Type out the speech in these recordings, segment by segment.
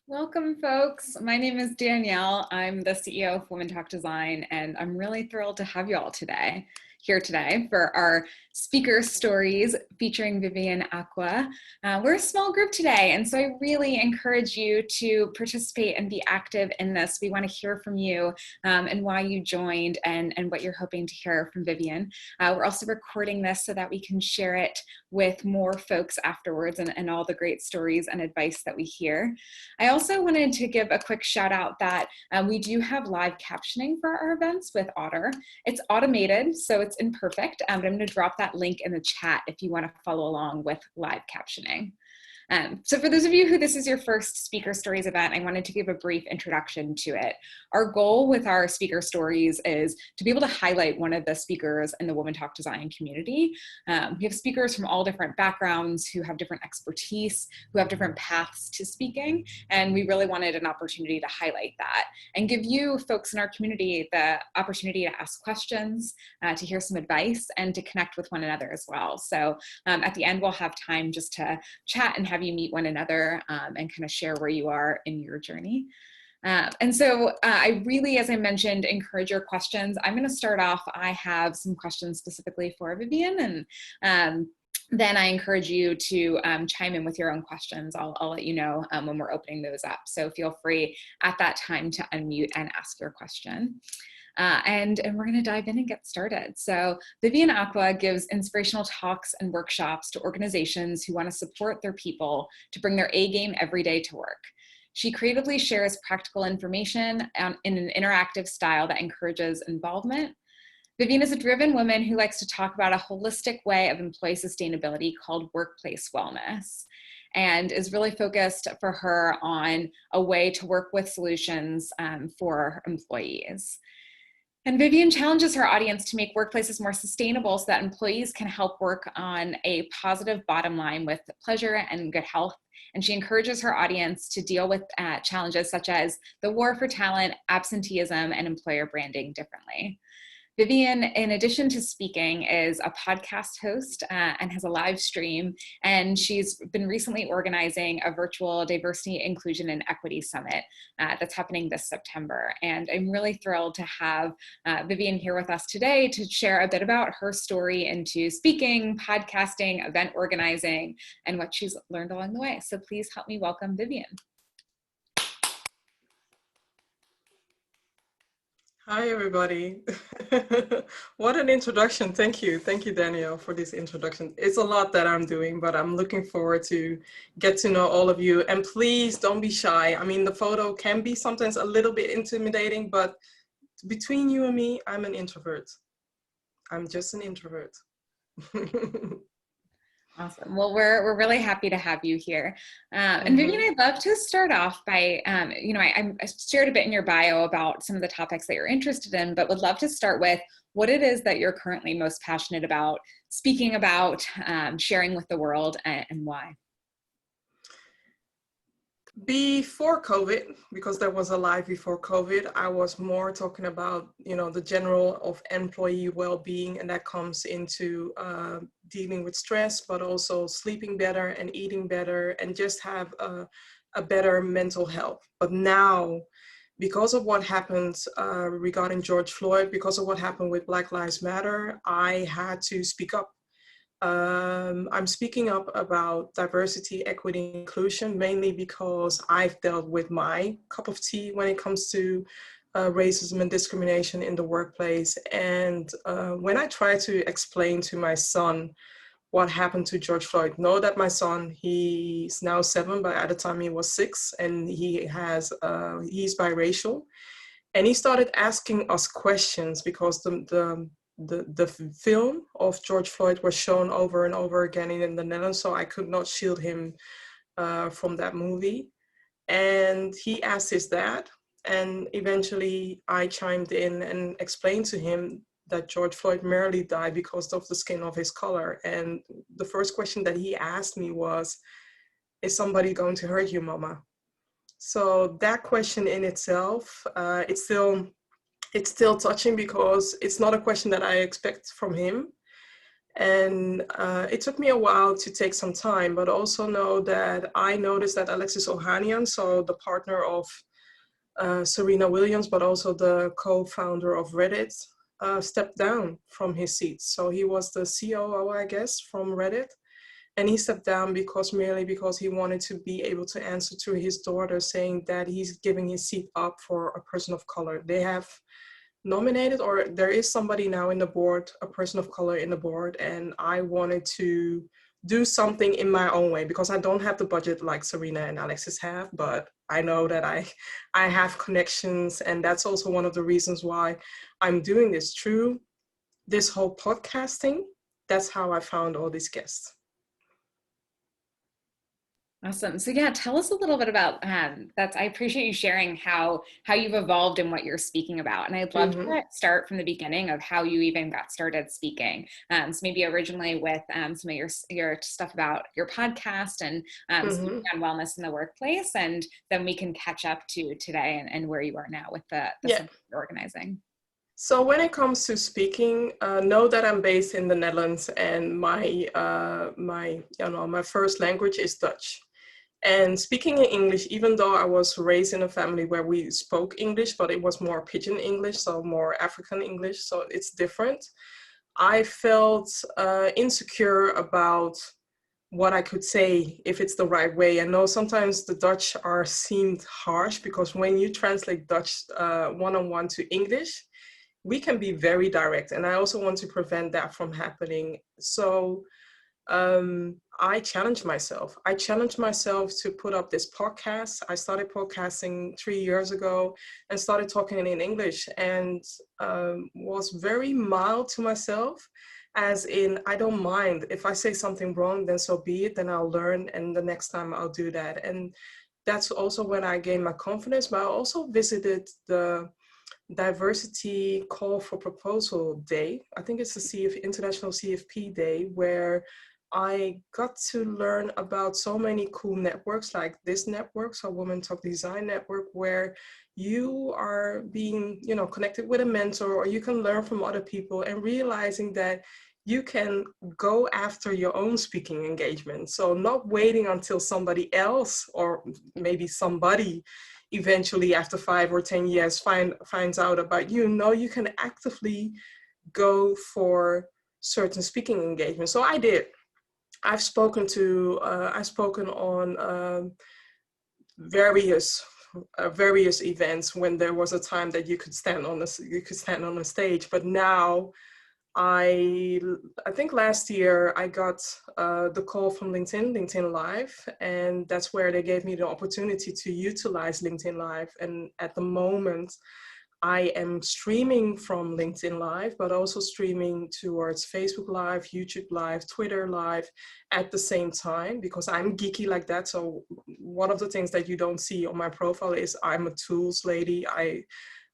Welcome, folks. My name is Danielle. I'm the CEO of Women Talk Design, and I'm really thrilled to have you all here today for our speaker stories featuring Vivian and Acquah. We're a small group today, and so I really encourage you to participate and be active in this. We want to hear from you and why you joined and what you're hoping to hear from Vivian. We're also recording this so that we can share it with more folks afterwards and all the great stories and advice that we hear. I also wanted to give a quick shout out that we do have live captioning for our events with Otter. It's automated, so it's imperfect, but I'm going to drop that link in the chat if you want to follow along with live captioning. So for those of you who this is your first Speaker Stories event, I wanted to give a brief introduction to it. Our goal with our Speaker Stories is to be able to highlight one of the speakers in the Women Talk Design community. We have speakers from all different backgrounds who have different expertise, who have different paths to speaking, and we really wanted an opportunity to highlight that and give you folks in our community the opportunity to ask questions, to hear some advice, and to connect with one another as well. So at the end, we'll have time just to chat and have you meet one another and kind of share where you are in your journey. And so I really, as I mentioned, encourage your questions. I'm going to start off. I have some questions specifically for Vivian, and then I encourage you to chime in with your own questions. I'll let you know when we're opening those up. So feel free at that time to unmute and ask your question. And we're going to dive in and get started. So Vivian Acquah gives inspirational talks and workshops to organizations who want to support their people to bring their A game every day to work. She creatively shares practical information in an interactive style that encourages involvement. Vivian is a driven woman who likes to talk about a holistic way of employee sustainability called workplace wellness, and is really focused for her on a way to work with solutions for employees. And Vivian challenges her audience to make workplaces more sustainable so that employees can help work on a positive bottom line with pleasure and good health. And she encourages her audience to deal with challenges such as the war for talent, absenteeism, and employer branding differently. Vivian, in addition to speaking, is a podcast host and has a live stream, and she's been recently organizing a virtual diversity, inclusion, and equity summit that's happening this September. And I'm really thrilled to have Vivian here with us today to share a bit about her story into speaking, podcasting, event organizing, and what she's learned along the way. So please help me welcome Vivian. Hi, everybody. What an introduction. Thank you. Thank you, Danielle, for this introduction. It's a lot that I'm doing, but I'm looking forward to get to know all of you. And please don't be shy. I mean, the photo can be sometimes a little bit intimidating, but between you and me, I'm an introvert. I'm just an introvert. Awesome. Well, we're really happy to have you here. And Vivian, I'd love to start off by, I shared a bit in your bio about some of the topics that you're interested in, but would love to start with what it is that you're currently most passionate about, speaking about, sharing with the world, and why. Before COVID, because there was a live before COVID, I was more talking about, the general of employee well-being, and that comes into dealing with stress, but also sleeping better and eating better and just have a better mental health. But now, because of what happened regarding George Floyd, because of what happened with Black Lives Matter, I had to speak up. I'm speaking up about diversity, equity, inclusion, mainly because I've dealt with my cup of tea when it comes to racism and discrimination in the workplace. And when I try to explain to my son what happened to George Floyd, know that my son, he's now 7, but at the time he was 6, and he's biracial. And he started asking us questions because the film of George Floyd was shown over and over again in the Netherlands, so I could not shield him from that movie. And he asked his dad, and eventually I chimed in and explained to him that George Floyd merely died because of the skin of his color. And the first question that he asked me was, "Is somebody going to hurt you, Mama?" So that question in itself, it's still touching because it's not a question that I expect from him. And it took me a while to take some time, but also know that I noticed that Alexis Ohanian, so the partner of Serena Williams, but also the co-founder of Reddit, stepped down from his seat. So he was the COO, I guess, from Reddit. And he stepped down merely because he wanted to be able to answer to his daughter, saying that he's giving his seat up for a person of color. They have nominated, or there is somebody now in the board, a person of color in the board, and I wanted to do something in my own way because I don't have the budget like Serena and Alexis have, but I know that I have connections, and that's also one of the reasons why I'm doing this through this whole podcasting. That's how I found all these guests. Awesome. So yeah, tell us a little bit about I appreciate you sharing how you've evolved and what you're speaking about. And I'd love to start from the beginning of how you even got started speaking. So maybe originally with some of your stuff about your podcast and speaking on wellness in the workplace, and then we can catch up to today and where you are now with the organizing. So when it comes to speaking, know that I'm based in the Netherlands, and my first language is Dutch. And speaking in English, even though I was raised in a family where we spoke English, but it was more pidgin English, so more African English, so it's different. I felt insecure about what I could say, if it's the right way. I know sometimes the Dutch are seemed harsh because when you translate Dutch one-on-one to English, we can be very direct. And I also want to prevent that from happening. So I challenged myself. I challenged myself to put up this podcast. I started podcasting 3 years ago and started talking in English, and was very mild to myself, as in, I don't mind. If I say something wrong, then so be it, then I'll learn, and the next time I'll do that. And that's also when I gained my confidence, but I also visited the Diversity Call for Proposal Day. I think it's the International CFP Day, where I got to learn about so many cool networks like this network, so Women Talk Design Network, where you are being, connected with a mentor, or you can learn from other people, and realizing that you can go after your own speaking engagement. So not waiting until somebody else, or maybe somebody eventually after 5 or 10 years finds out about you. No, you can actively go for certain speaking engagements. So I did. I've spoken on various events when there was a time that you could stand on the stage. But now, I think last year I got the call from LinkedIn Live, and that's where they gave me the opportunity to utilize LinkedIn Live. And at the moment, I am streaming from LinkedIn Live, but also streaming towards Facebook Live, YouTube Live, Twitter Live at the same time, because I'm geeky like that. So one of the things that you don't see on my profile is I'm a tools lady.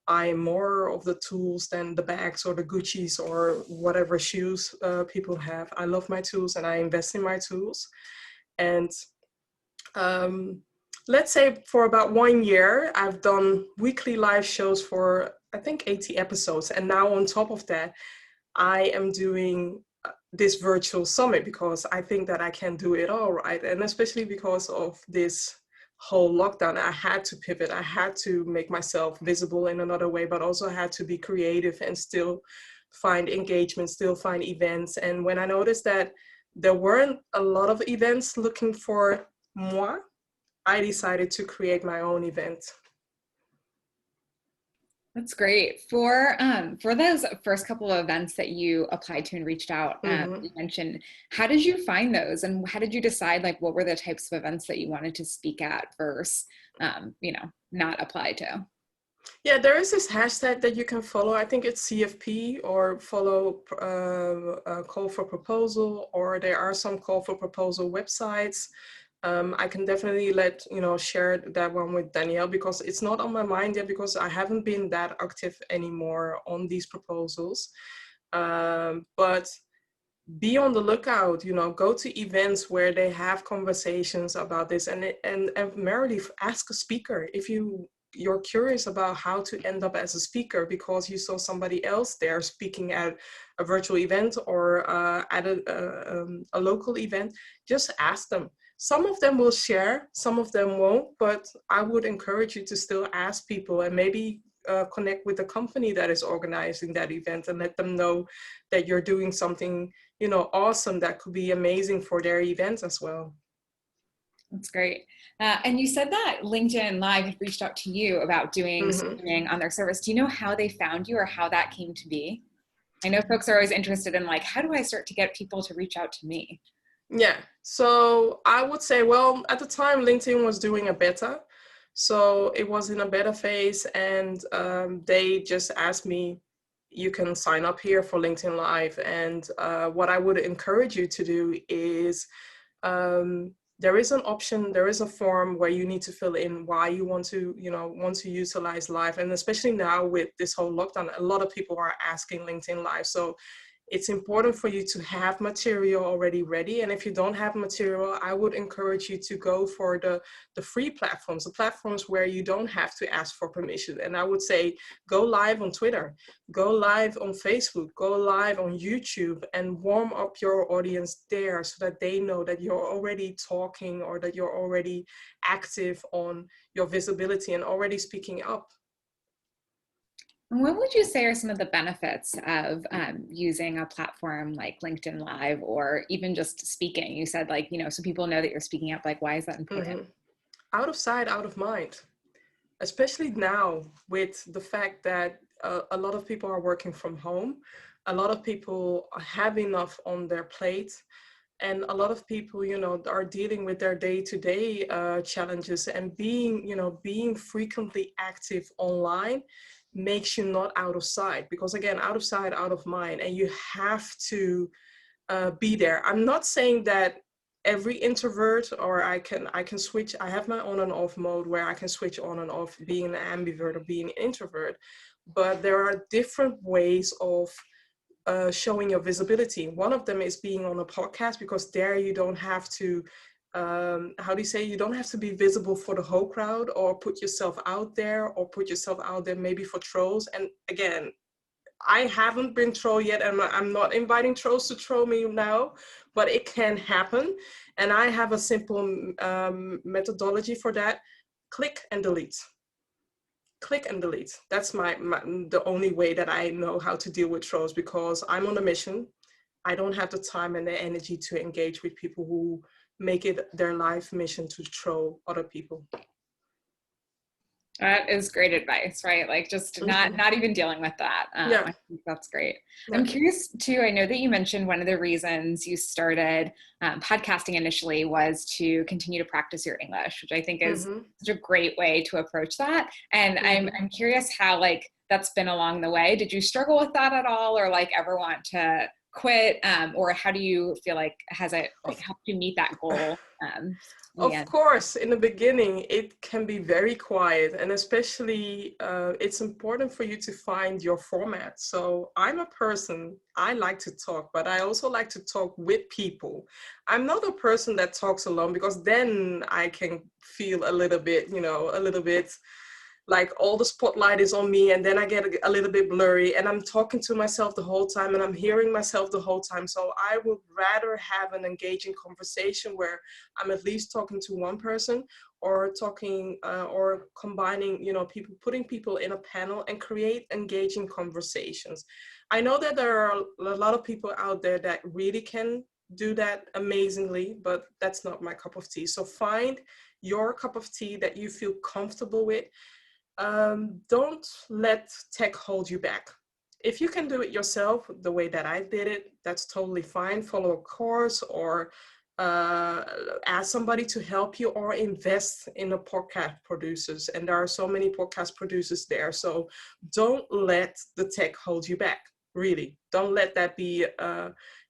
I'm more of the tools than the bags or the Gucci's or whatever shoes people have. I love my tools and I invest in my tools. And let's say for about 1 year, I've done weekly live shows for, I think, 80 episodes. And now on top of that, I am doing this virtual summit because I think that I can do it all, right? And especially because of this whole lockdown, I had to pivot. I had to make myself visible in another way, but also had to be creative and still find engagement, still find events. And when I noticed that there weren't a lot of events looking for moi, I decided to create my own event. That's great. For those first couple of events that you applied to and reached out, you mentioned, how did you find those, and how did you decide, like, what were the types of events that you wanted to speak at versus, not apply to? Yeah, there is this hashtag that you can follow. I think it's CFP, or follow Call for Proposal, or there are some Call for Proposal websites. I can definitely share that one with Danielle, because it's not on my mind yet, because I haven't been that active anymore on these proposals. But be on the lookout, go to events where they have conversations about this, and merely ask a speaker. If you you're curious about how to end up as a speaker because you saw somebody else there speaking at a virtual event or at a local event, just ask them. Some of them will share, some of them won't, but I would encourage you to still ask people and maybe connect with the company that is organizing that event and let them know that you're doing something, you know, awesome that could be amazing for their event as well. That's great. And you said that LinkedIn Live had reached out to you about doing streaming on their service. Do you know how they found you or how that came to be? I know folks are always interested in like, how do I start to get people to reach out to me? Yeah, so I would say, well, at the time, LinkedIn was doing a beta. So it was in a beta phase and they just asked me, you can sign up here for LinkedIn Live. And what I would encourage you to do is there is an option, there is a form where you need to fill in why you want to, you know, want to utilize Live. And especially now with this whole lockdown, a lot of people are asking LinkedIn Live. So it's important for you to have material already ready. And if you don't have material, I would encourage you to go for the free platforms, the platforms where you don't have to ask for permission. And I would say, go live on Twitter, go live on Facebook, go live on YouTube and warm up your audience there so that they know that you're already talking or that you're already active on your visibility and already speaking up. What would you say are some of the benefits of using a platform like LinkedIn Live or even just speaking? You said like, you know, so people know that you're speaking up, like why is that important? Out of sight, out of mind, especially now with the fact that a lot of people are working from home, a lot of people have enough on their plate, and a lot of people, you know, are dealing with their day-to-day challenges, and being frequently active online makes you not out of sight, because again, out of sight, out of mind, and you have to be there. I'm not saying that every introvert, or I can switch, I have my on and off mode where I can switch on and off being an ambivert or being an introvert, but there are different ways of showing your visibility. One of them is being on a podcast, because there you don't have to you don't have to be visible for the whole crowd or put yourself out there maybe for trolls. And again, I haven't been trolled yet, and I'm not inviting trolls to troll me now, but it can happen. And I have a simple methodology for that. Click and delete. Click and delete. That's the only way that I know how to deal with trolls, because I'm on a mission. I don't have the time and the energy to engage with people who make it their life mission to troll other people. That is great advice, right? Like just not even dealing with that. Yeah. I think that's great. Yeah. I'm curious too, I know that you mentioned one of the reasons you started podcasting initially was to continue to practice your English, which I think is such a great way to approach that. And I'm curious how like that's been along the way. Did you struggle with that at all, or like ever want to quit? Or how do you feel like has it like helped you meet that goal? Of course, in the beginning, it can be very quiet, and especially it's important for you to find your format. So I'm a person, I like to talk, but I also like to talk with people. I'm not a person that talks alone, because then I can feel a little bit, like all the spotlight is on me, and then I get a little bit blurry, and I'm talking to myself the whole time, and I'm hearing myself the whole time. So I would rather have an engaging conversation where I'm at least talking to one person, or talking or combining, people, putting people in a panel and create engaging conversations. I know that there are a lot of people out there that really can do that amazingly, but that's not my cup of tea. So find your cup of tea that you feel comfortable with. Don't let tech hold you back. If you can do it yourself the way that I did it, that's totally fine. Follow a course, or ask somebody to help you, or invest in the podcast producers. And there are so many podcast producers there. So don't let the tech hold you back. Really, don't let that be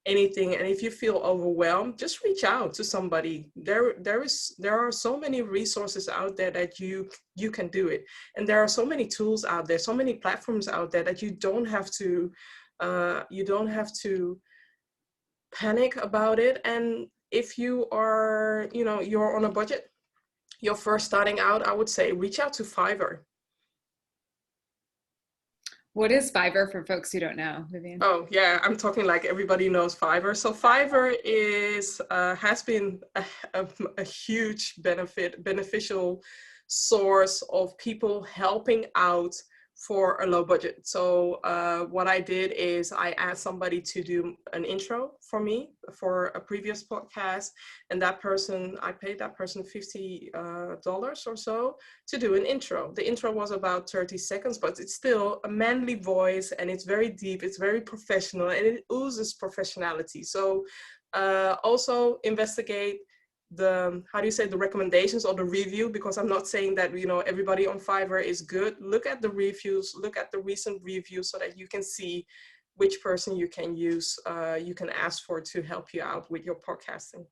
anything. And if you feel overwhelmed, just reach out to somebody. There are so many resources out there that you can do it. And there are so many tools out there, so many platforms out there that you don't have to panic about it. And if you are, you're on a budget, you're first starting out, I would say reach out to Fiverr. What is Fiverr for folks who don't know, Vivian? Oh yeah, I'm talking like everybody knows Fiverr. So Fiverr is has been a huge beneficial source of people helping out for a low budget. So what I did is I asked somebody to do an intro for me for a previous podcast, and that person, I paid that person $50 or so to do an intro. The intro was about 30 seconds, but it's still a manly voice, and it's very deep, it's very professional, and it oozes professionality. So also investigate the, how do you say, the recommendations or the review, because I'm not saying that, you know, everybody on Fiverr is good. Look at the reviews, look at the recent reviews, so that you can see which person you can use, you can ask for to help you out with your podcasting.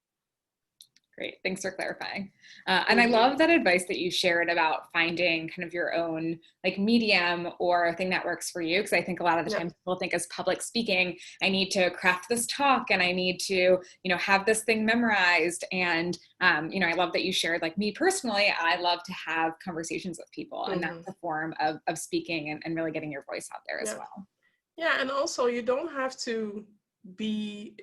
Great, thanks for clarifying. And I love that advice that you shared about finding kind of your own like medium or a thing that works for you. Because I think a lot of the times people think as public speaking, I need to craft this talk and I need to, you know, have this thing memorized. And, you know, I love that you shared, like me personally, I love to have conversations with people, and that's a form of speaking and really getting your voice out there as well. Yeah, and also you don't have to be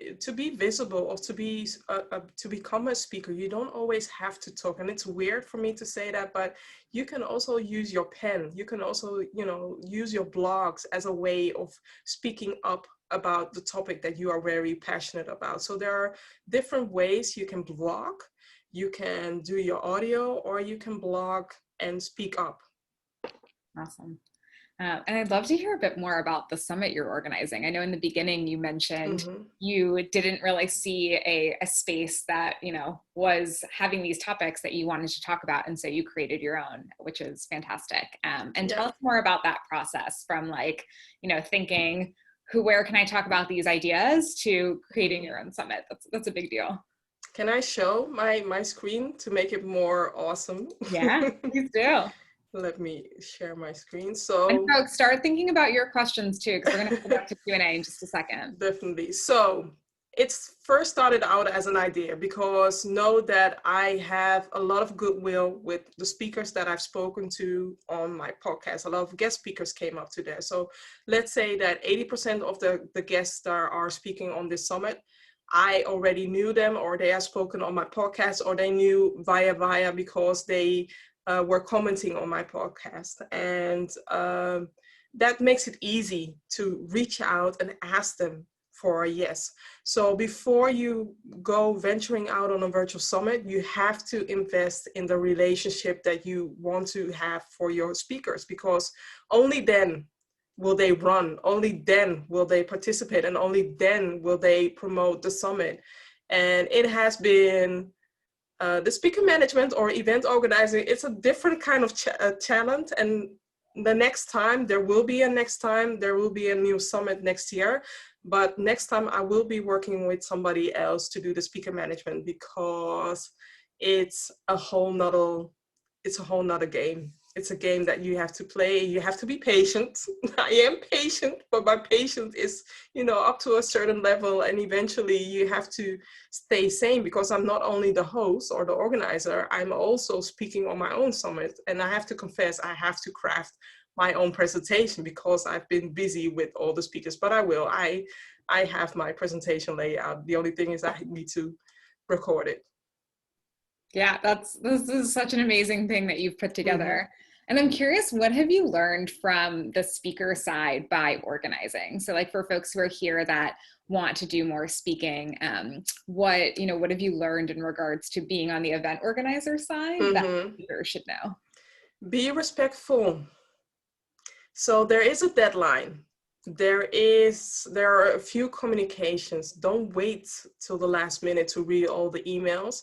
visible or to become a speaker. You don't always have to talk, and it's weird for me to say that, but you can also use your pen. You can also, you know, use your blogs as a way of speaking up about the topic that you are very passionate about. So there are different ways you can blog. You can do your audio, or you can blog and speak up. Awesome. And I'd love to hear a bit more about the summit you're organizing. I know in the beginning you mentioned you didn't really see a space that, you know, was having these topics that you wanted to talk about. And so you created your own, which is fantastic. And tell us more about that process from, like, you know, thinking where can I talk about these ideas to creating your own summit. That's a big deal. Can I show my screen to make it more awesome? Yeah, please do. Let me share my screen. So, and folks, start thinking about your questions too, because we're going to go back to Q&A in just a second. Definitely. So it's first started out as an idea, because know that I have a lot of goodwill with the speakers that I've spoken to on my podcast. A lot of guest speakers came up to there. So let's say that 80% of the guests that are speaking on this summit, I already knew them, or they have spoken on my podcast, or they knew via because they were commenting on my podcast. And that makes it easy to reach out and ask them for a yes. So before you go venturing out on a virtual summit, you have to invest in the relationship that you want to have for your speakers, because only then will they run, only then will they participate, and only then will they promote the summit. And it has been the speaker management or event organizing, it's a different kind of challenge. And the next time, there will be a new summit next year. But next time I will be working with somebody else to do the speaker management, because it's a whole nother game. It's a game that you have to play. You have to be patient. I am patient, but my patience is, you know, up to a certain level. And eventually you have to stay sane, because I'm not only the host or the organizer, I'm also speaking on my own summit. And I have to confess, I have to craft my own presentation, because I've been busy with all the speakers. But I will. I have my presentation laid out. The only thing is I need to record it. Yeah, this is such an amazing thing that you've put together. And I'm curious, what have you learned from the speaker side by organizing? So, like, for folks who are here that want to do more speaking, what have you learned in regards to being on the event organizer side that speakers should know? Be respectful. So there is a deadline. There are a few communications. Don't wait till the last minute to read all the emails.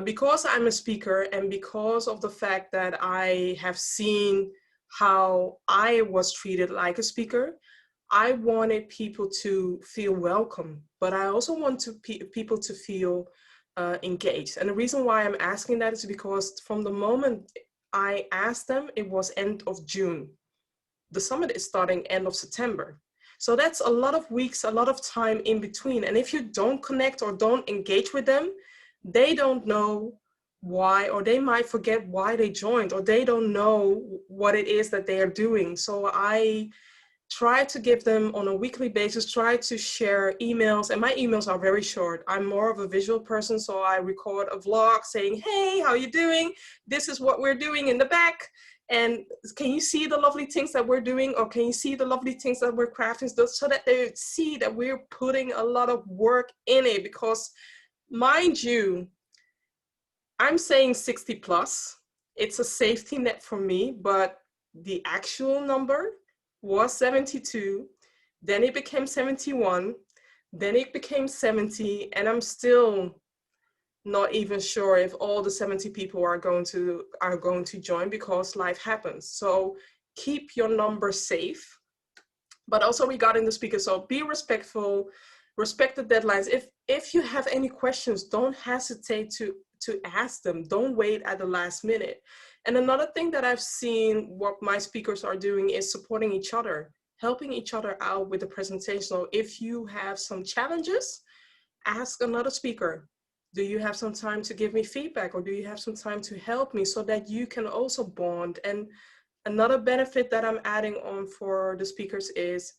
Because I'm a speaker, and because of the fact that I have seen how I was treated like a speaker, I wanted people to feel welcome, but I also want people to feel engaged. And the reason why I'm asking that is because from the moment I asked them, it was end of June. The summit is starting end of September. So that's a lot of weeks, a lot of time in between. And if you don't connect or don't engage with them, they don't know why, or they might forget why they joined, or they don't know what it is that they are doing. So I try to give them on a weekly basis, try to share emails. And my emails are very short. I'm more of a visual person, so I record a vlog saying, hey, how you doing? This is what we're doing in the back. And can you see the lovely things that we're doing? Or can you see the lovely things that we're crafting? So that they see that we're putting a lot of work in it. Because mind you, I'm saying 60 plus. It's a safety net for me, but the actual number was 72, then it became 71, then it became 70, and I'm still not even sure if all the 70 people are going to join, because life happens. So keep your number safe. But also regarding the speaker, so be respectful, respect the deadlines. If you have any questions, don't hesitate to ask them. Don't wait at the last minute. And another thing that I've seen what my speakers are doing is supporting each other, helping each other out with the presentation. So if you have some challenges, ask another speaker, do you have some time to give me feedback, or do you have some time to help me, so that you can also bond. And another benefit that I'm adding on for the speakers is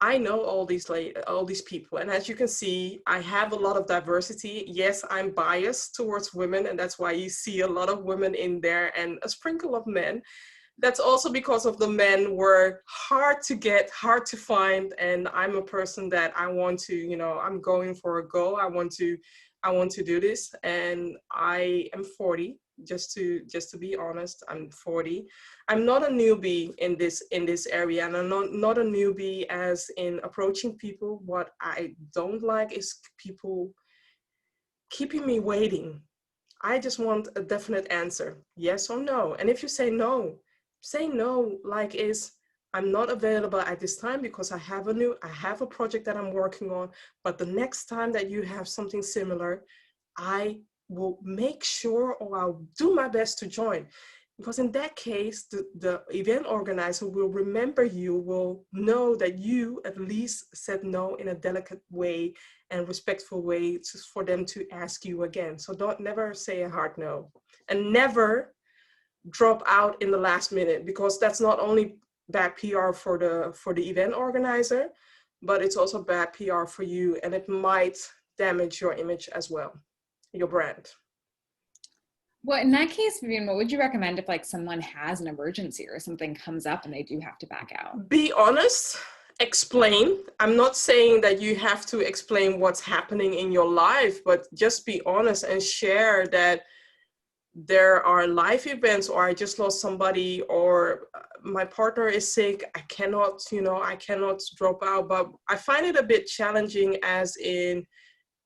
I know all these people, and as you can see, I have a lot of diversity. Yes, I'm biased towards women, and that's why you see a lot of women in there and a sprinkle of men. That's also because of the men were hard to get, hard to find, and I'm a person that I want to, I'm going for a goal. I want to do this, and I am 40. Just to be honest, I'm 40. I'm not a newbie in this area, and I'm not a newbie as in approaching people. What I don't like is people keeping me waiting. I just want a definite answer, yes or no. And if you say no, like is, I'm not available at this time because I have a project that I'm working on, but the next time that you have something similar, I will make sure, or I'll do my best to join. Because in that case, the event organizer will remember you, will know that you at least said no in a delicate way and respectful way for them to ask you again. So never say a hard no, and never drop out in the last minute, because that's not only bad PR for the event organizer, but it's also bad PR for you, and it might damage your image as well, your brand. Well, in that case, Vivian, what would you recommend if like someone has an emergency or something comes up and they do have to back out? Be honest, explain. I'm not saying that you have to explain what's happening in your life, but just be honest and share that there are life events, or I just lost somebody, or my partner is sick. I cannot drop out. But I find it a bit challenging, as in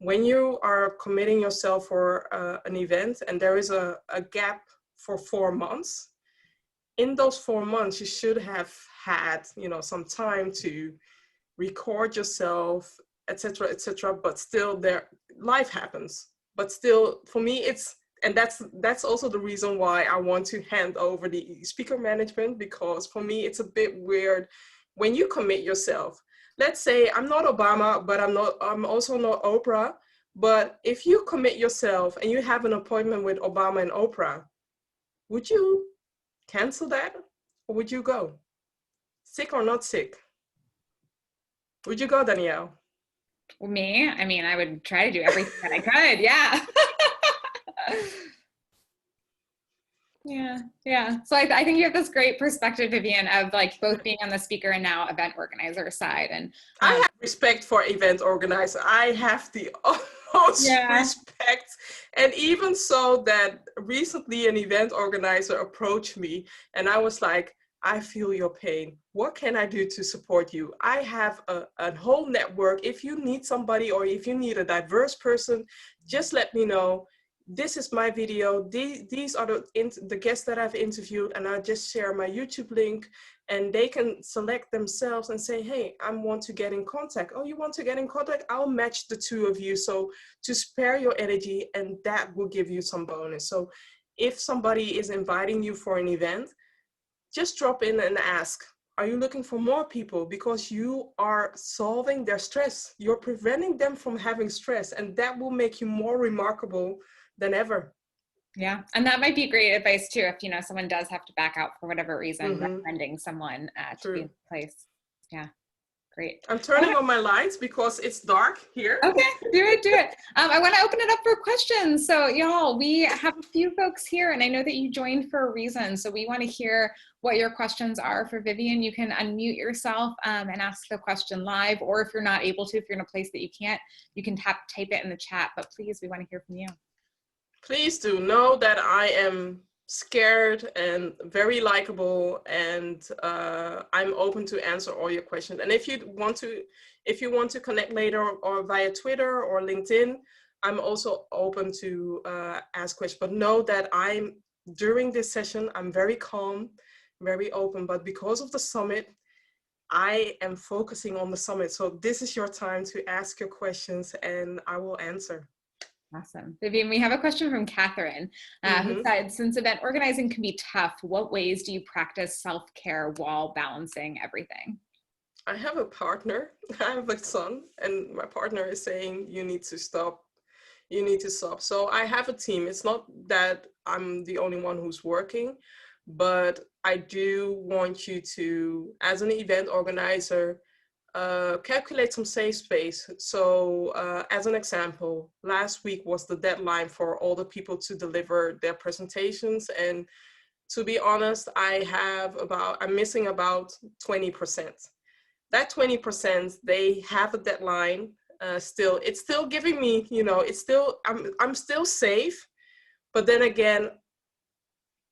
when you are committing yourself for an event and there is a gap for 4 months. In those 4 months, you should have had, some time to record yourself, etc. But still, life happens. But still, for me, and that's also the reason why I want to hand over the speaker management, because for me, it's a bit weird when you commit yourself. Let's say I'm not Obama, but I'm also not Oprah. But if you commit yourself and you have an appointment with Obama and Oprah, would you cancel that, or would you go? Sick or not sick? Would you go, Danielle? Me? I mean, I would try to do everything that I could. Yeah. Yeah. So I think you have this great perspective, Vivian, of like both being on the speaker and now event organizer side. And I have respect for event organizer. I have the utmost respect. And even so that recently an event organizer approached me and I was like, I feel your pain. What can I do to support you? I have a whole network. If you need somebody, or if you need a diverse person, just let me know. This is my video. These are the guests that I've interviewed, and I'll just share my YouTube link, and they can select themselves and say, hey, I want to get in contact. Oh, you want to get in contact? I'll match the two of you. So to spare your energy, and that will give you some bonus. So if somebody is inviting you for an event, just drop in and ask, are you looking for more people? Because you are solving their stress. You're preventing them from having stress, and that will make you more remarkable than ever. Yeah. And that might be great advice too, if, someone does have to back out for whatever reason, recommending someone to be in place. Yeah, great. I'm turning on my lights because it's dark here. Okay, do it, do it. I want to open it up for questions. So y'all, we have a few folks here and I know that you joined for a reason. So we want to hear what your questions are for Vivian. You can unmute yourself and ask the question live, or if you're not able to, if you're in a place that you can't, you can type it in the chat, but please, we want to hear from you. Please do know that I am scared and very likable, and I'm open to answer all your questions. And if you want to connect later or via Twitter or LinkedIn, I'm also open to ask questions. But know that during this session, I'm very calm, very open, but because of the summit, I am focusing on the summit. So this is your time to ask your questions and I will answer. Awesome. Vivian, we have a question from Catherine, who said, since event organizing can be tough, what ways do you practice self-care while balancing everything? I have a partner, I have a son, and my partner is saying, you need to stop. You need to stop. So I have a team. It's not that I'm the only one who's working, but I do want you to, as an event organizer, calculate some safe space. So as an example, last week was the deadline for all the people to deliver their presentations. And to be honest, I'm missing about 20%. That 20%, they have a deadline. It's still giving me, I'm still safe. But then again,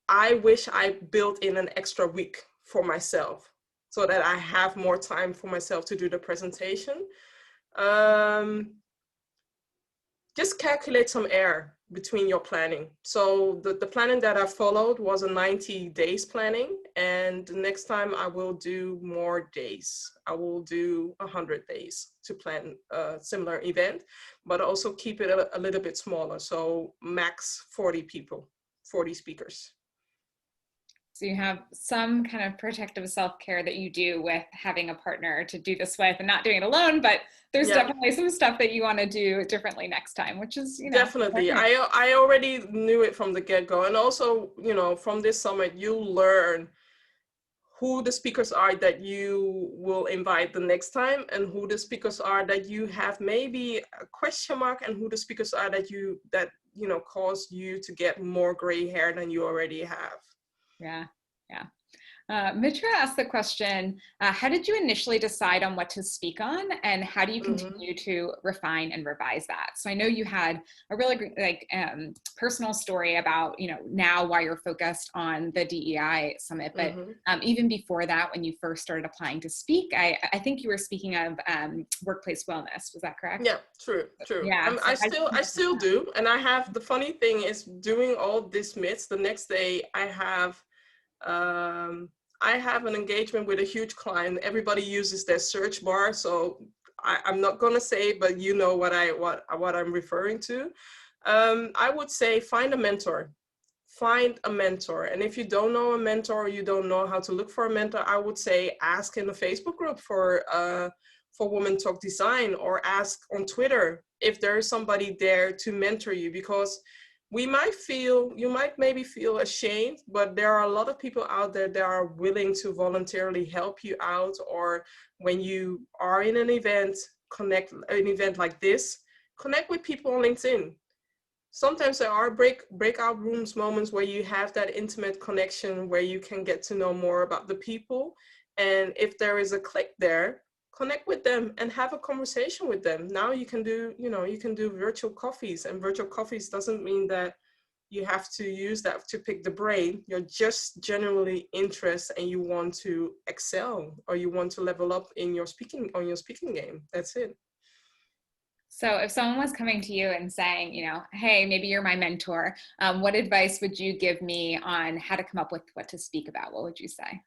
I wish I built in an extra week for myself, so that I have more time for myself to do the presentation. Just calculate some air between your planning. So the planning that I followed was a 90 days planning, and the next time I will do more days. I will do 100 days to plan a similar event, but also keep it a little bit smaller. So max 40 people, 40 speakers. So you have some kind of protective self-care that you do with having a partner to do this with and not doing it alone, but there's definitely some stuff that you want to do differently next time, which is, Definitely. I already knew it from the get-go. And also, from this summit, you'll learn who the speakers are that you will invite the next time, and who the speakers are that you have maybe a question mark, and who the speakers are that cause you to get more gray hair than you already have. Yeah. Mitra asked the question, how did you initially decide on what to speak on, and how do you continue to refine and revise that? So I know you had a really personal story about, now why you're focused on the DEI summit, but even before that, when you first started applying to speak, I think you were speaking of workplace wellness. Was that correct? Yeah, true. Yeah. I still do. And the funny thing is, doing all these myths, the next day I have an engagement with a huge client. Everybody uses their search bar, so I'm not gonna say, but you know what I'm referring to. I would say find a mentor. Find a mentor, and if you don't know a mentor, or you don't know how to look for a mentor, I would say ask in the Facebook group for Women Talk Design, or ask on Twitter if there is somebody there to mentor you, because you might maybe feel ashamed, but there are a lot of people out there that are willing to voluntarily help you out. Or when you are in an event like this, connect with people on LinkedIn. Sometimes there are breakout rooms moments where you have that intimate connection, where you can get to know more about the people. And if there is a click there, connect with them and have a conversation with them. Now you can do virtual coffees, and virtual coffees doesn't mean that you have to use that to pick the brain. You're just genuinely interested and you want to excel, or you want to level up in your speaking game. That's it. So if someone was coming to you and saying, hey, maybe you're my mentor, what advice would you give me on how to come up with what to speak about? What would you say?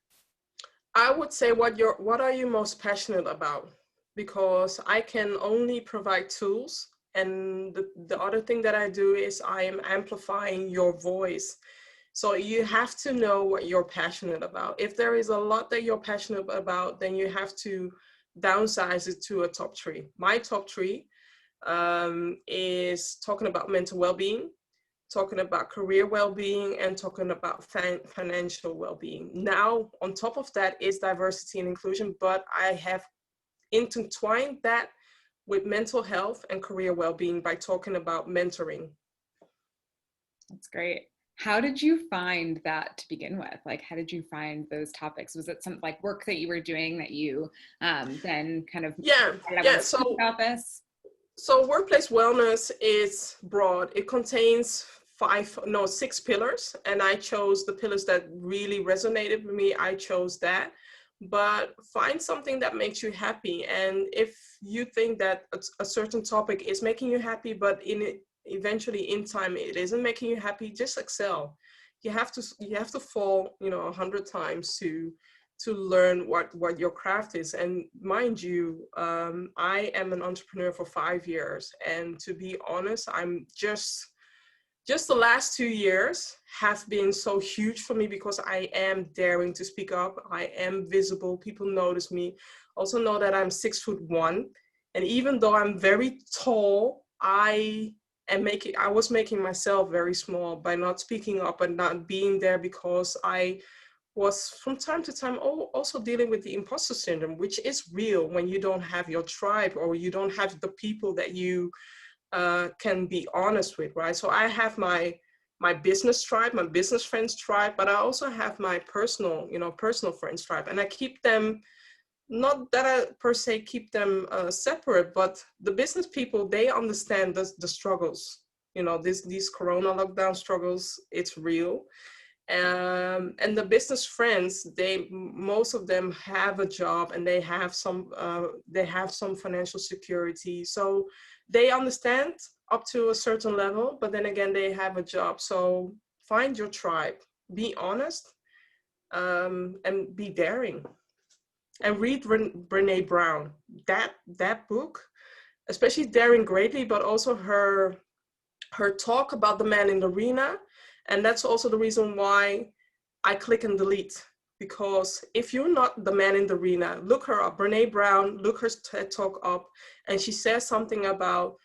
I would say, what are you most passionate about? Because I can only provide tools, and the other thing that I do is I am amplifying your voice. So you have to know what you're passionate about. If there is a lot that you're passionate about, then you have to downsize it to a top 3. My top 3 is talking about mental well-being, talking about career well-being, and talking about financial well-being. Now, on top of that is diversity and inclusion, but I have intertwined that with mental health and career well-being by talking about mentoring. That's great. How did you find that to begin with? Like, how did you find those topics? Was it some like work that you were doing that you then kind of speak about this? So workplace wellness is broad. It contains 6 pillars, and I chose the pillars that really resonated with me. I chose that. But find something that makes you happy. And if you think that a certain topic is making you happy, but eventually in time it isn't making you happy, just excel. You have to fall 100 times to learn what your craft is. And mind you, I am an entrepreneur for 5 years, and to be honest, I'm just the last 2 years have been so huge for me because I am daring to speak up. I am visible. People notice me. Also know that I'm 6'1", and even though I'm very tall, I was making myself very small by not speaking up and not being there, because I was from time to time also dealing with the imposter syndrome, which is real when you don't have your tribe or you don't have the people that you can be honest with, right? So I have my business tribe, my business friends tribe, but I also have my personal friends tribe, and I keep them, not that I per se keep them separate, but the business people, they understand the struggles, these Corona lockdown struggles, it's real. And the business friends, most of them have a job, and they have some financial security, so they understand up to a certain level, but then again, they have a job. So find your tribe, be honest, and be daring, and read Brené Brown. That book, especially Daring Greatly, but also her talk about the man in the arena. And that's also the reason why I click and delete, because if you're not the man in the arena, look her up, Brené Brown, look her TED Talk up, and she says something about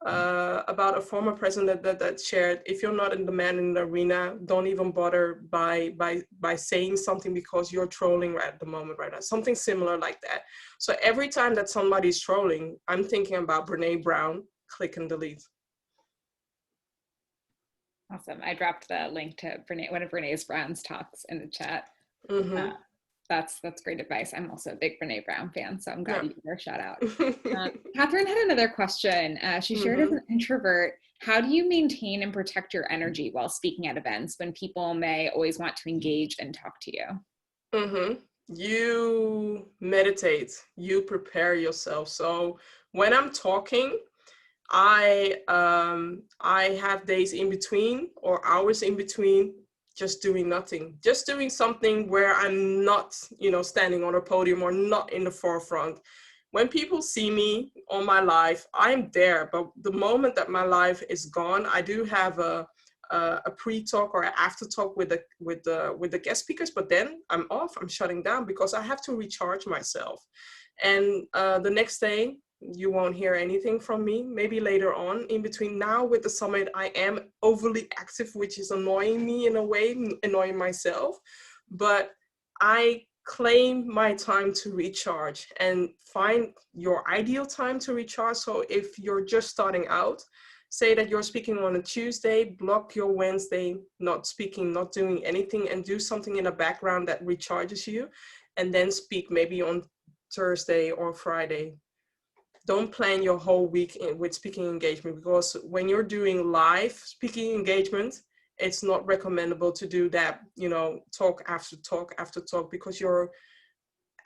a former president that shared, if you're not in the man in the arena, don't even bother by saying something, because you're trolling right at the moment right now, something similar like that. So every time that somebody's trolling, I'm thinking about Brené Brown, click and delete. Awesome. I dropped the link to one of Brené Brown's talks in the chat. Mm-hmm. That's great advice. I'm also a big Brené Brown fan, so I'm glad you gave her a shout out. Catherine had another question. She shared, as an introvert, how do you maintain and protect your energy while speaking at events when people may always want to engage and talk to you? Mm-hmm. You meditate, you prepare yourself. So when I'm talking, I have days in between or hours in between just doing nothing, just doing something where I'm not, standing on a podium or not in the forefront. When people see me on my live, I'm there. But the moment that my live is gone, I do have a pre-talk or an after-talk with the guest speakers, but then I'm off, I'm shutting down, because I have to recharge myself. And the next day, you won't hear anything from me. Maybe later on, in between. Now with the summit, I am overly active, which is annoying me in a way, annoying myself. But I claim my time to recharge and find your ideal time to recharge. So if you're just starting out, say that you're speaking on a Tuesday, block your Wednesday, not speaking, not doing anything, and do something in the background that recharges you, and then speak maybe on Thursday or Friday. Don't plan your whole week with speaking engagement, because when you're doing live speaking engagement, it's not recommendable to do that, talk after talk after talk, because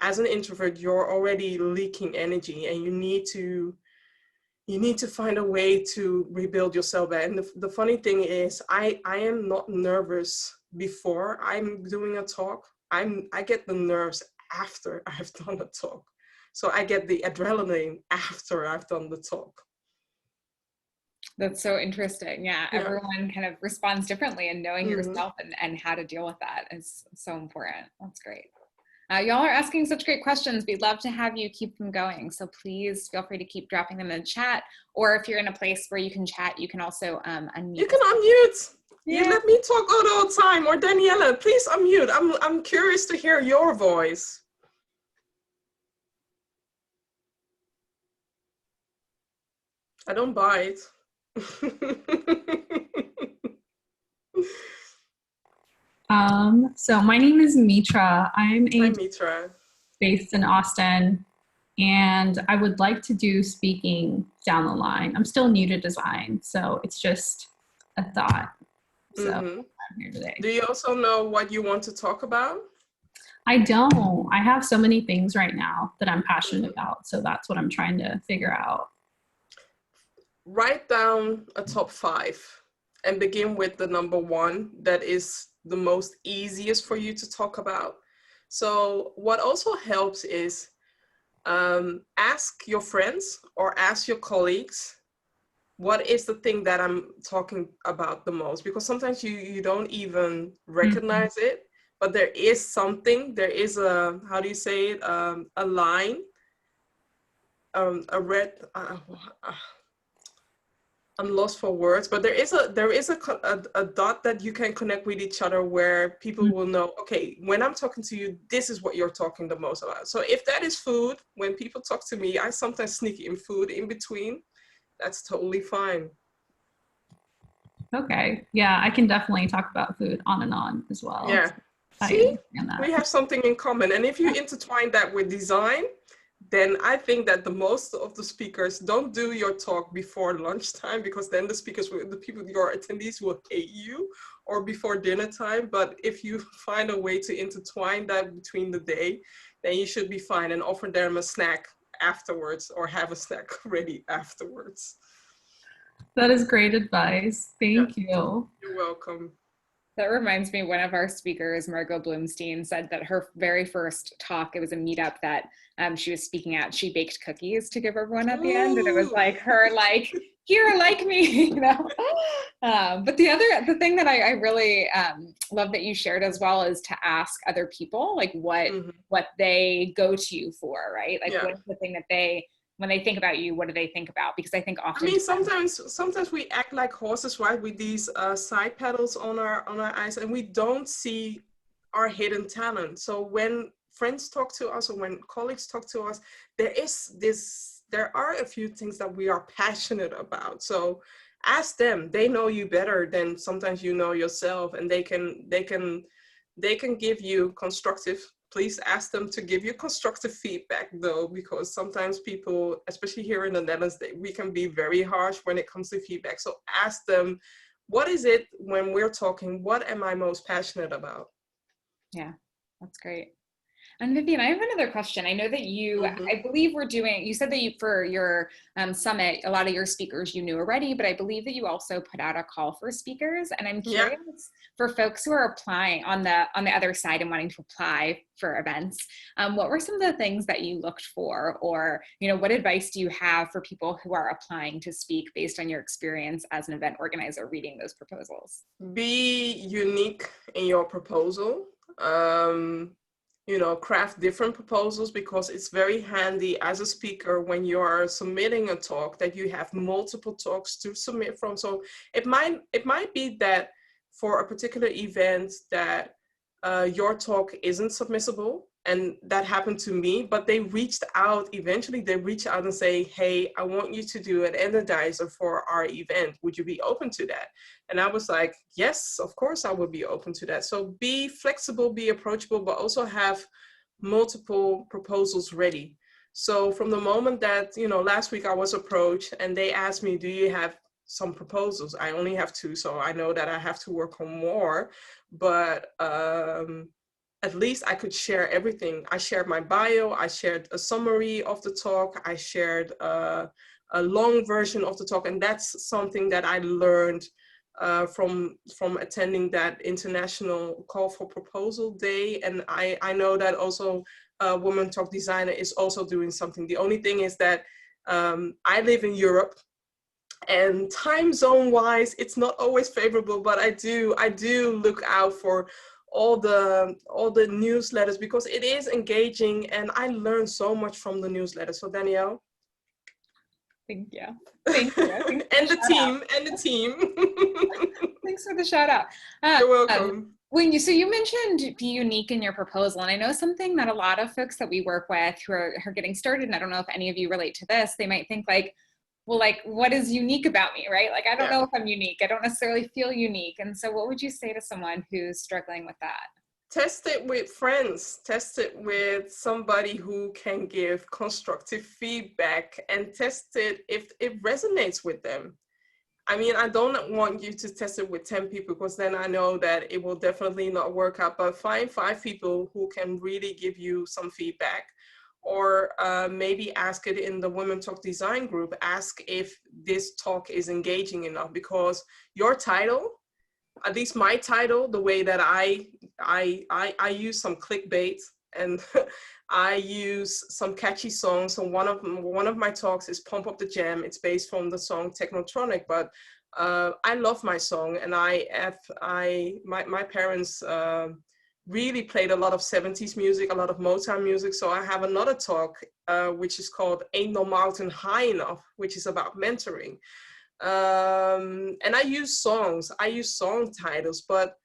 as an introvert, you're already leaking energy, and you need to find a way to rebuild yourself. And the funny thing is, I am not nervous before I'm doing a talk. I get the nerves after I've done a talk. So I get the adrenaline after I've done the talk. That's so interesting. Yeah, everyone kind of responds differently, and knowing yourself and how to deal with that is so important. That's great. Y'all are asking such great questions. We'd love to have you keep them going. So please feel free to keep dropping them in the chat. Or if you're in a place where you can chat, you can also unmute. You can unmute. Yeah. You let me talk all the time. Or Daniela, please unmute. I'm curious to hear your voice. I don't bite. So my name is Mitra. I'm Hi, Mitra. based in Austin, and I would like to do speaking down the line. I'm still new to design, so it's just a thought. So I'm here today. Do you also know what you want to talk about? I don't. I have so many things right now that I'm passionate about, so that's what I'm trying to figure out. Write down a top 5 and begin with the number 1 that is the most easiest for you to talk about. So what also helps is ask your friends or ask your colleagues, what is the thing that I'm talking about the most? Because sometimes you don't even recognize it, but there is something, there is a, how do you say it, a line, a red, I'm lost for words, but there is a dot that you can connect with each other where people will know, okay, when I'm talking to you, this is what you're talking the most about. So if that is food, when people talk to me, I sometimes sneak in food in between. That's totally fine. Okay. Yeah, I can definitely talk about food on and on as well. Yeah. See, we have something in common. And if you intertwine that with design, then I think that the most of the speakers don't do your talk before lunchtime, because then the people, your attendees will hate you, or before dinner time. But if you find a way to intertwine that between the day, then you should be fine, and offer them a snack afterwards, or have a snack ready afterwards. That is great advice. Thank you. You're welcome. That reminds me, one of our speakers, Margot Bloomstein, said that her very first talk, it was a meetup that she was speaking at, she baked cookies to give everyone at the end. And it was like her, like, here, like me, you know? But the thing that I really love that you shared as well is to ask other people, like what they go to you for, right? Like what's the thing that when they think about you, what do they think about? Because I think often, I mean, sometimes we act like horses, right? With these side pedals on our eyes, and we don't see our hidden talent. So when friends talk to us, or when colleagues talk to us, there are a few things that we are passionate about. So ask them. They know you better than sometimes you know yourself, and they can give you constructive. Please ask them to give you constructive feedback, though, because sometimes people, especially here in the Netherlands, we can be very harsh when it comes to feedback. So ask them, what is it when we're talking, what am I most passionate about? Yeah, that's great. And Vivian, I have another question. I know that you, I believe you said that for your summit, a lot of your speakers you knew already, but I believe that you also put out a call for speakers. And I'm curious, for folks who are applying on the other side and wanting to apply for events, what were some of the things that you looked for? Or, you know, what advice do you have for people who are applying to speak based on your experience as an event organizer reading those proposals? Be unique in your proposal. You know, craft different proposals, because it's very handy as a speaker when you are submitting a talk that you have multiple talks to submit from. So it might be that for a particular event that your talk isn't submissible, and that happened to me, but eventually they reach out and say, hey, I want you to do an energizer for our event. Would you be open to that? And I was like, yes, of course I would be open to that. So be flexible, be approachable, but also have multiple proposals ready. So from the moment that, you know, last week I was approached and they asked me, do you have some proposals? I only have 2, so I know that I have to work on more, but at least I could share everything. I shared my bio, I shared a summary of the talk, I shared a long version of the talk, and that's something that I learned from attending that International Call for Proposal Day. And I know that also Women Talk Designer is also doing something. The only thing is that I live in Europe, and time zone wise, it's not always favorable, but I do look out for all the newsletters, because it is engaging, and I learned so much from the newsletter. So Danielle, thank you. Thank you. And the team. Thanks for the shout out. You're welcome. So you mentioned be unique in your proposal, and I know something that a lot of folks that we work with who are getting started, and I don't know if any of you relate to this, they might think like, well, like, what is unique about me, right? Like, I don't know if I'm unique. I don't necessarily feel unique. And so what would you say to someone who's struggling with that? Test it with friends, test it with somebody who can give constructive feedback, and test it if it resonates with them. I mean, I don't want you to test it with 10 people, because then I know that it will definitely not work out, but find 5 people who can really give you some feedback. Or maybe ask it in the Women Talk Design group, ask if this talk is engaging enough, because your title, at least my title, the way that I use some clickbait, and I use some catchy songs. So one of my talks is Pump Up the Jam. It's based from the song Technotronic, but I love my song, and my parents really played a lot of 70s music, a lot of Motown music. So I have another talk which is called Ain't No Mountain High Enough, which is about mentoring. And I use song titles, but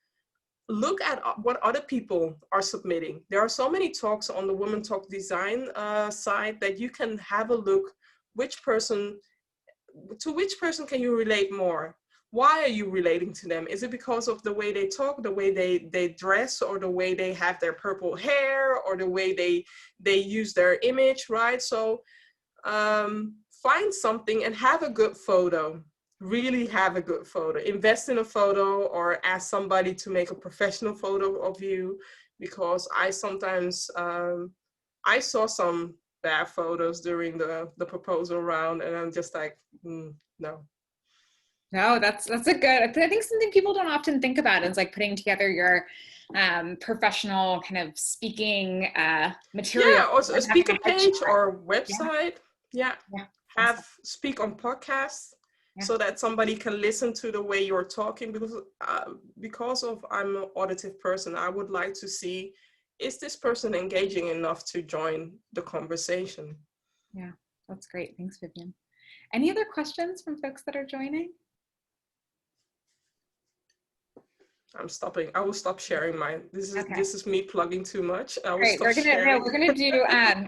look at what other people are submitting. There are so many talks on the Women Talk Design side that you can have a look to which person can you relate more? Why are you relating to them? Is it because of the way they talk, the way they dress, or the way they have their purple hair, or the way they use their image, right? So find something and have a good photo. Really have a good photo. Invest in a photo, or ask somebody to make a professional photo of you, because I sometimes, I saw some bad photos during the proposal round, and I'm just like, no. No, that's a good, I think something people don't often think about is like putting together your professional kind of speaking material. Yeah, or a speaker page or website. Yeah. Have speak on podcasts. So that somebody can listen to the way you're talking, because I'm an auditive person, I would like to see, is this person engaging enough to join the conversation? Yeah, that's great. Thanks, Vivian. Any other questions from folks that are joining? I'm stopping. I will stop sharing mine. This is me plugging too much. I will Great. stop sharing. We're gonna do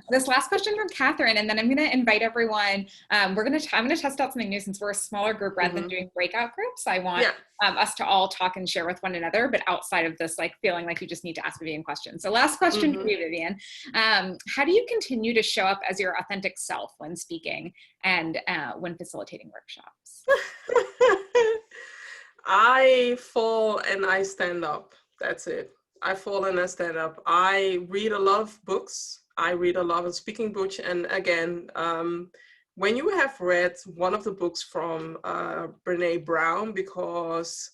this last question from Catherine, and then I'm gonna invite everyone. I'm gonna test out something new, since we're a smaller group rather than doing breakout groups. I want us to all talk and share with one another, but outside of this, like feeling like you just need to ask Vivian questions. So last question for you, Vivian. How do you continue to show up as your authentic self when speaking and when facilitating workshops? I fall and I stand up. That's it. I fall and I stand up. I read a lot of books. I read a lot of speaking books. And again, when you have read one of the books from Brene Brown, because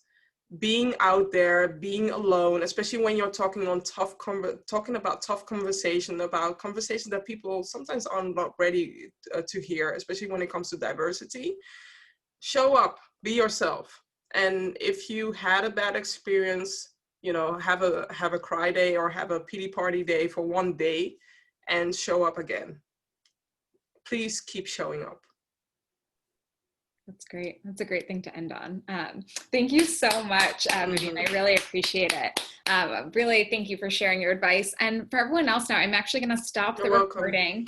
being out there, being alone, especially when you're talking about tough conversation, about conversations that people sometimes are not ready to hear, especially when it comes to diversity, show up, be yourself. And if you had a bad experience, have a cry day, or have a pity party day for one day, and show up again. Please keep showing up. That's great. That's a great thing to end on. Thank you so much, Vivian. I really appreciate it. Really, thank you for sharing your advice. And for everyone else now, I'm actually going to stop the recording.